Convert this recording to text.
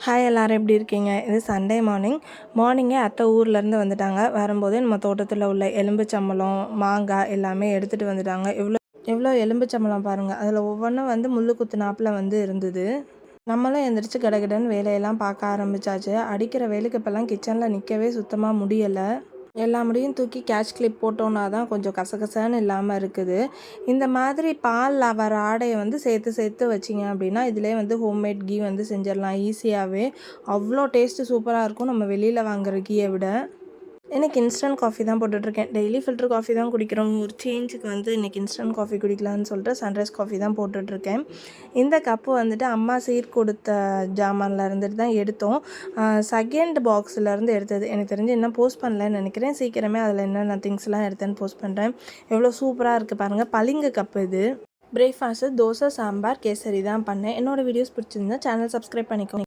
Hi எல்லாரும் எப்படி இருக்கீங்க? இது சண்டே மார்னிங்கே அத்தை ஊர்லேருந்து வந்துட்டாங்க. வரும்போதே நம்ம தோட்டத்தில் உள்ள எலும்புச்சம்பழம், மாங்காய் எல்லாமே எடுத்துகிட்டு வந்துட்டாங்க. எவ்வளோ எலும்புச்சம்பழம் பாருங்கள். அதில் ஒவ்வொன்றும் வந்து முள்ளு குத்துனாப்பில் வந்து இருந்தது. நம்மளும் எந்திரிச்சு கடகடன்னு வேலையெல்லாம் பார்க்க ஆரம்பித்தாச்சு. அடிக்கிற வெயிலுக்கு இப்போல்லாம் கிச்சனில் நிற்கவே சுத்தமாக முடியலை. எல்லா முடியும் தூக்கி கேட்ச் கிளிப் போட்டோன்னா தான் கொஞ்சம் கசகசன்னு இல்லாமல் இருக்குது. இந்த மாதிரி பாலில் வர ஆடையை வந்து சேர்த்து சேர்த்து வச்சிங்க அப்படின்னா இதிலே வந்து ஹோம்மேட் கீ வந்து செஞ்சிடலாம் ஈஸியாகவே. அவ்வளோ டேஸ்ட்டு சூப்பராக இருக்கும் நம்ம வெளியில் வாங்குகிற கீயை விட. எனக்கு இன்ஸ்டன்ட் காஃபி தான் போட்டுட்ருக்கேன். டெய்லி ஃபில்டர் காஃபி தான் குடிக்கிறோம். ஒரு சேஞ்சுக்கு வந்து இன்றைக்கி இன்ஸ்டன்ட் காஃபி குடிக்கலான்னு சொல்லிட்டு சன்ரைஸ் காஃபி தான் போட்டுட்ருக்கேன். இந்த கப்பு வந்துட்டு அம்மா சீர் கொடுத்த ஜாமான்ல இருந்துட்டு தான் எடுத்தோம். செகண்ட் பாக்ஸ்லேருந்து எடுத்தது. எனக்கு தெரிஞ்சு இன்னும் போஸ்ட் பண்ணலன்னு நினைக்கிறேன். சீக்கிரமே அதில் என்னென்ன திங்ஸ்லாம் எடுத்தேன்னு போஸ்ட் பண்ணுறேன். எவ்வளோ சூப்பராக இருக்குது பாருங்கள். பளிங்கு கப்பு இது. பிரேக்ஃபாஸ்ட்டு தோசை, சாம்பார், கேசரி தான் பண்ணேன். என்னோடய வீடியோஸ் பிடிச்சிருந்தா சேனல் சப்ஸ்கிரைப் பண்ணிக்கோங்க.